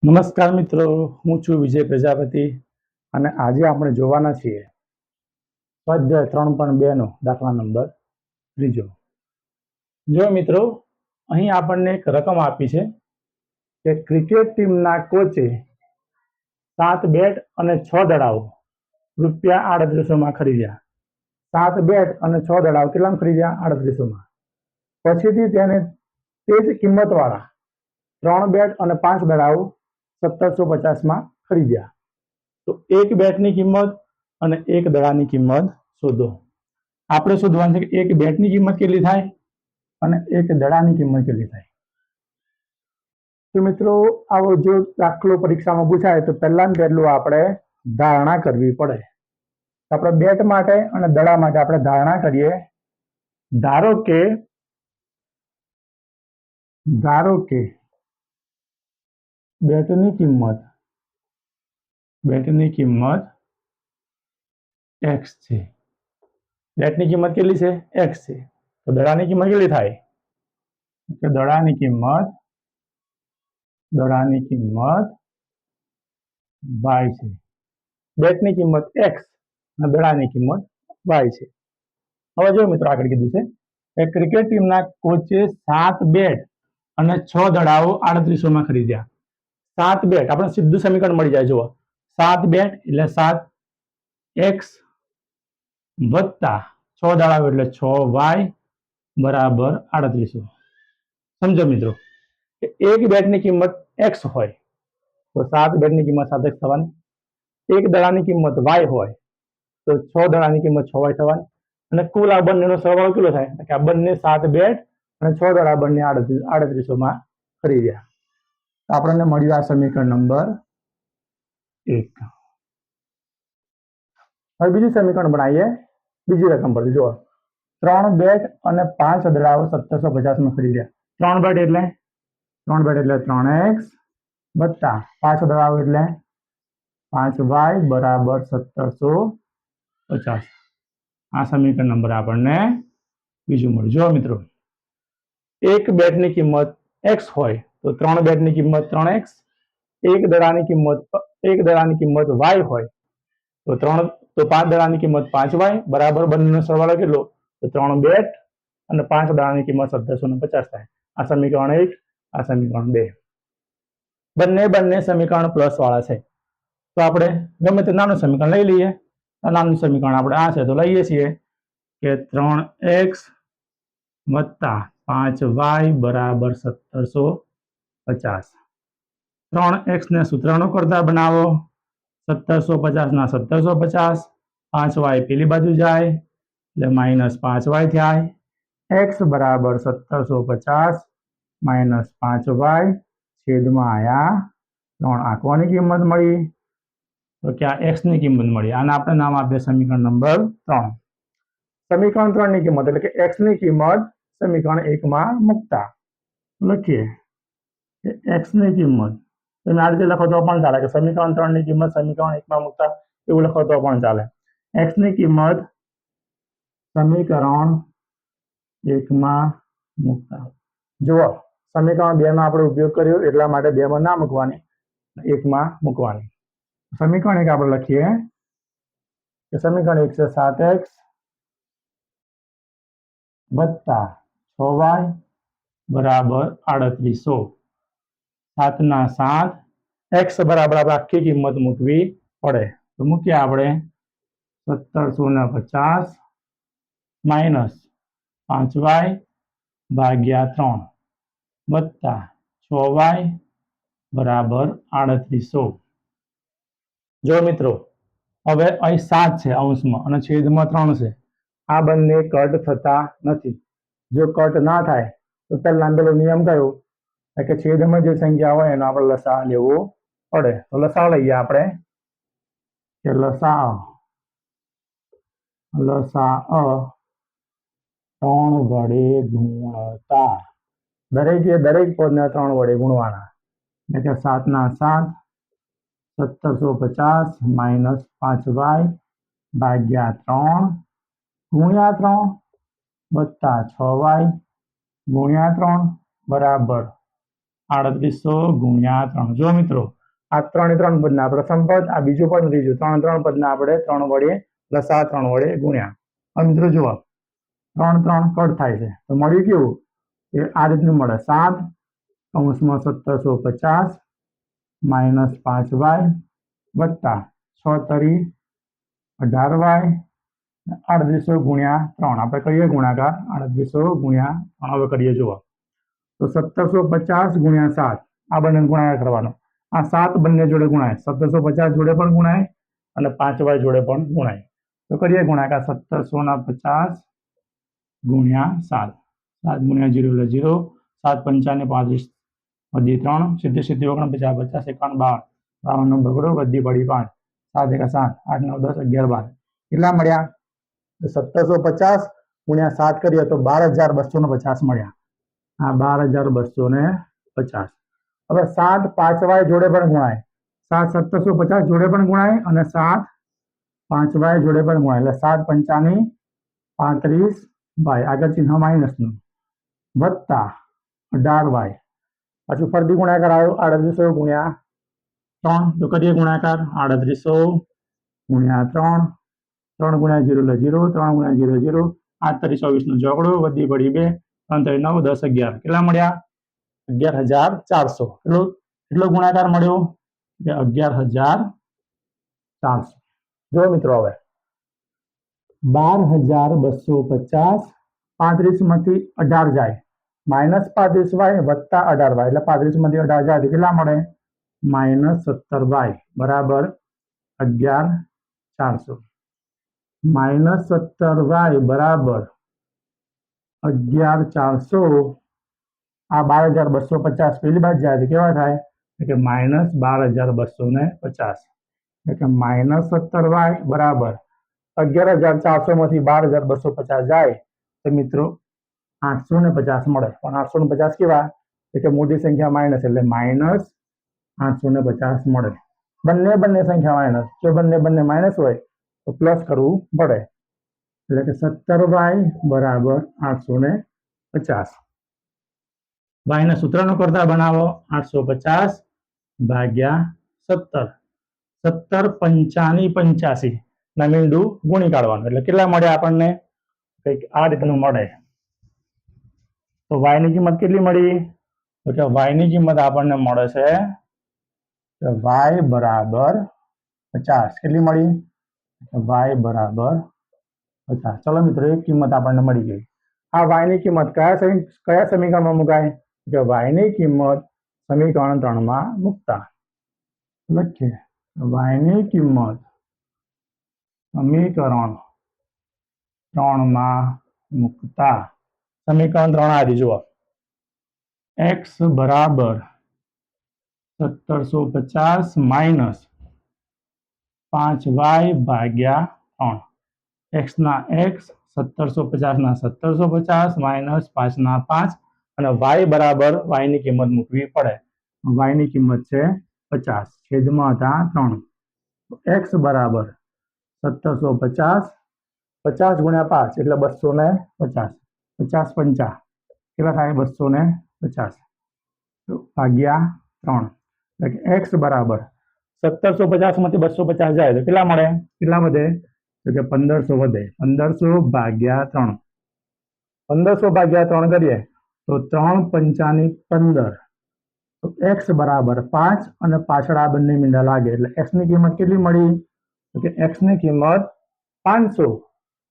નમસ્કાર મિત્રો, હું છું વિજય પ્રજાપતિ અને આજે આપણે જોવાના છીએ સ્વાધ્યાય 3.2 નો દાખલા નંબર 3. જો મિત્રો, અહીં આપણને એક રકમ આપી છે કે ક્રિકેટ ટીમના કોચે 7 બેટ અને 6 દડાઓ રૂપિયા 3800 ખરીદ્યા. 7 બેટ અને 6 દડાઓ કેટલામાં ખરીદ્યા? 3800. પછીથી તેને તે જ કિંમતવાળા 3 બેટ અને 5 દડાઓ 1750 ખરીદ્યા. તો એક બેટની કિંમત અને એક દડાની કિંમત શોધો. આપણે શોધવાનું છે કે એક બેટની કિંમત કેટલી થાય અને એક દડાની કિંમત કેટલી થાય. તો મિત્રો, આવો જો દાખલો પરીક્ષામાં પૂછાય તો પહેલા પહેલું આપણે ધારણા કરવી પડે. આપણે બેટ માટે અને દડા માટે આપણે ધારણા કરીએ. ધારો કે બેટની કિંમત x છે. બેટની કિંમત કેટલી છે? x છે. તો દડાની કિંમત કેટલી થાય? કે દડાની કિંમત y છે. બેટની કિંમત x અને દડાની કિંમત y છે. હવે જો મિત્રો, આગળ કીધું છે કે ક્રિકેટ ટીમના કોચે 7 બેટ અને 6 દડાઓ 3800 ખરીદ્યા. 7 બેટ આપણે સીધું સમીકરણ મળી જાય. જુઓ, 7 બેટ એટલે 7x વત્તા 6 દડાઓ એટલે 6y બરાબર 3800. સમજો મિત્રો કે એક બેટની કિંમત x હોય તો 7 બેટની કિંમત 7x થવાની. એક દડાની કિંમત y હોય તો 6 દડાની કિંમત 6y થવાની. અને કુલ આ બંનેનો સરવાળો કેટલો થાય? કે આ બંને 7 બેટ અને 6 દડા બંને 3800 ખરીદ્યા. આપણને મળ્યું આ સમીકરણ નંબર 1. હવે બીજું સમીકરણ બનાવીએ બીજી રકમ પર. જુઓ, 3 બેટ અને 5 દડાઓ 1750 ખરીદ્યા. 3 બેટ એટલે 3x વત્તા 5 દડાઓ એટલે 5y બરાબર 1750. આ સમીકરણ નંબર આપણને બીજું મળ્યું. જો મિત્રો, એક બેટની કિંમત x હોય તો 3 બેટની કિંમત 3x, એક દડાની કિંમત y હોય તો 5 દડાની કિંમત 5y બરાબર બંનેનો સરવાળો કેટલો? તો 3 બેટ અને 5 દડાની કિંમત 1750 થાય. આ સમીકરણ 1, આ સમીકરણ 2. બંને સમીકરણ પ્લસ વાળા છે તો આપણે ગમે તે નાનું સમીકરણ લઈ લઈએ. નાનું સમીકરણ આપણે આ છે તો લઈએ છીએ કે 3x વત્તા 5y બરાબર 1750. 3x ને સૂત્રનો કરતા બનાવો. 1750 ના 1750, 5y પેલી બાજુ જાય એટલે -5y થાય. x બરાબર 1750 -5y છેદમાં આયા 3. આંકવાની કિંમત મળી તો કે આ x ની કિંમત મળી. આને આપણે નામ આપીએ સમીકરણ નંબર 3. સમીકરણ 3 ની કિંમત એટલે કે x ની કિંમત સમીકરણ 1 માં મૂકતા લખીએ કે x ની કિંમત તમે આ રીતે લખો તો પણ ચાલે કે સમીકરણ 3 ની કિંમત સમીકરણ 1 માં મૂકતા એવું લખો તો પણ ચાલે. x ની કિંમત સમીકરણ 1 માં મૂકતા. જુઓ, સમીકરણ 2 માં આપણે ઉપયોગ કર્યો એટલા માટે 2 માં ના મૂકવાની, 1 માં મૂકવાની. સમીકરણ 1 આપણે લખીએ કે સમીકરણ 1 છે 7x વત્તા 6y બરાબર 3800. 7 ના 7, x બરાબર આપણે આખી કિંમત મૂકવી પડે તો મૂકીએ આપણે 1750 માઇનસ 5y ભાગ્યા 3 વત્તા 6y બરાબર 3800. જો મિત્રો, હવે અહીં 7 છે અંશમાં અને છેદમાં 3 છે. આ બંને કટ થતા નથી. જો કટ ના થાય તો પહેલા પેલો નિયમ કયો કે છેદમાં જે સંખ્યા હોય એનો આપણે લસા લેવો પડે. તો લસા લઈએ આપણે કે લસા 3 વડે ગુણતા. દરેક પદને 3 વડે ગુણવાના. એટલે કે 7 ના 7, 1750 માઇનસ 5y ભાગ્યા 3 ગુણ્યા 3 વત્તા 6y ગુણ્યા 3 બરાબર 3800 ગુણ્યા 3. જો મિત્રો, આ 3 પદના પ્રથમ પદ, આ બીજું પદ, ત્રીજું, 3 પદના આપણે 3 વડે પ્લસ આ 3 વડે ગુણ્યા. હવે મિત્રો જુઓ 3 કટ થાય છે તો મળ્યું કેવું એ આ રીતનું મળે 7 કૌંસમાં 1750 માઇનસ 5y વત્તા 6 તરી 18y 3800 ગુણ્યા 3 આપણે કરીએ ગુણાકાર 3800 ગુણ્યા 3 હવે કરીએ જુઓ તો 1750 ગુણ્યા 7 આ બંને ગુણાકાર કરવાનો. આ 7 બંને જોડે ગુણાય 1750 જોડે પણ ગુણાય અને 5y જોડે પણ ગુણાય. તો કરીએ ગુણાકાર 1750 ગુણ્યા 7 7 ગુણ્યા 0 એટલે 0 7 પંચાને 35 વધી 3 સીધી સીધી 49 50 51 52 52 બગડો વધી પડી 5 7 1 7 8 9 10 11 12 કેટલા મળ્યા 1750 ગુણ્યા 7 કરીએ તો 12250 મળ્યા. આ 12250. હવે 7 5y જોડે પણ ગુણાય 7 1750 જોડે પણ ગુણાય અને 7 5y જોડે પણ ગુણાય એટલે 7 પંચાની 35y આગળ ચિહ્ન માઇનસનું વત્તા 18y પાછું ફરીથી ગુણાકાર આવ્યો 3800 ગુણ્યા 3 તો કરીએ ગુણાકાર 3800 ગુણ્યા 3 3 ગુણ્યા 0 એટલે 0 3 ગુણ્યા 0 0 8 તરી 24 નો ચોકડો વધી પડી 2 3 તરી 9 10 11 કેટલા મળ્યા 11400. કેટલો ગુણાકાર મળ્યો કે 11400. જો મિત્રો હવે 12250 35 માંથી 18 જાય માઇનસ 35y વત્તા 18y એટલે 35 માંથી 18 જાય કેટલા મળે માઇનસ 17y બરાબર 11400. માઇનસ 17y બરાબર 11400. આ 12250 પેલી બાજુ જાય તો કેવા થાય કે માઇનસ 12250 એટલે કે માઇનસ 17y બરાબર 11400 માંથી 12250 જાય તો મિત્રો 850 મળે. પણ 850 કેવા કે મોટી સંખ્યા માઇનસ એટલે માઇનસ 850 મળે. બંને સંખ્યા માઇનસ જો બંને માઇનસ હોય તો પ્લસ કરવું પડે એટલે કે 17y બરાબર 850. y ના સૂત્રનો કરતા બનાવો 850 ભાગ્યા 17 17 પંચાની 85 ના મીંડું ગુણી કાઢવાનું એટલે કેટલા મળે આપણને કંઈક આ રીતનું મળે. તો y ની કિંમત કેટલી મળી તો કે y ની કિંમત આપણને મળે છે કે y બરાબર 50. કેટલી મળી y બરાબર 50. ચલો મિત્રો એક કિંમત આપણને મળી ગઈ. આ y ની કિંમત કયા સમીકરણમાં મુકાય કે y ની કિંમત સમીકરણ 3 માં મૂકતા લખીએ y ની કિંમત સમીકરણ 3 માં મૂકતા સમીકરણ 3 આ જુઓ x બરાબર 1750 માઇનસ 5y ભાગ્યા 3 x ના x 1750 ના 1750 માઇનસ 5 ના 5 અને y બરાબર y ની કિંમત મૂકવી પડે. y ની કિંમત છે 50 છેદમાં હતા 3. x બરાબર 1750 50 ગુણ્યા 5 એટલે 250 50 પંચા કેટલા થાય 250 ભાગ્યા 3 એટલે કે x બરાબર 1750 માંથી 250 જાય તો કેટલા મળે કેટલા વધે તો કે 1500 વધે. 1500 ભાગ્યા 3 1500 ભાગ્યા 3 કરીએ તો 3 પંચાની 15 તો x બરાબર 5 અને પાછળ આ બંને મીંડા લાગે એટલે x ની કિંમત કેટલી મળી તો કે x ની કિંમત 500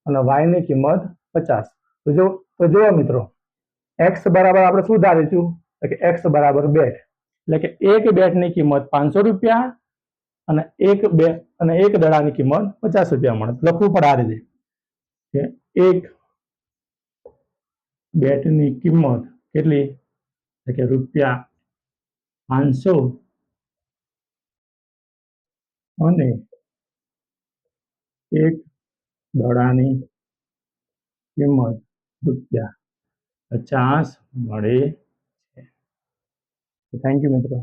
અને y ની કિંમત 50. તો જો મિત્રો x બરાબર આપણે શું ધારીશું તો કે x બરાબર 2 એટલે કે એક બેટની કિંમત 500 રૂપિયા અને એક દડાની કિંમત 50 રૂપિયા મળે. લખવું પડે આ રીતે કે એક બેટની કિંમત કેટલી કે રૂપિયા 500 અને એક દડાની કિંમત રૂપિયા 50 મળે છે. થેન્ક યુ મિત્રો.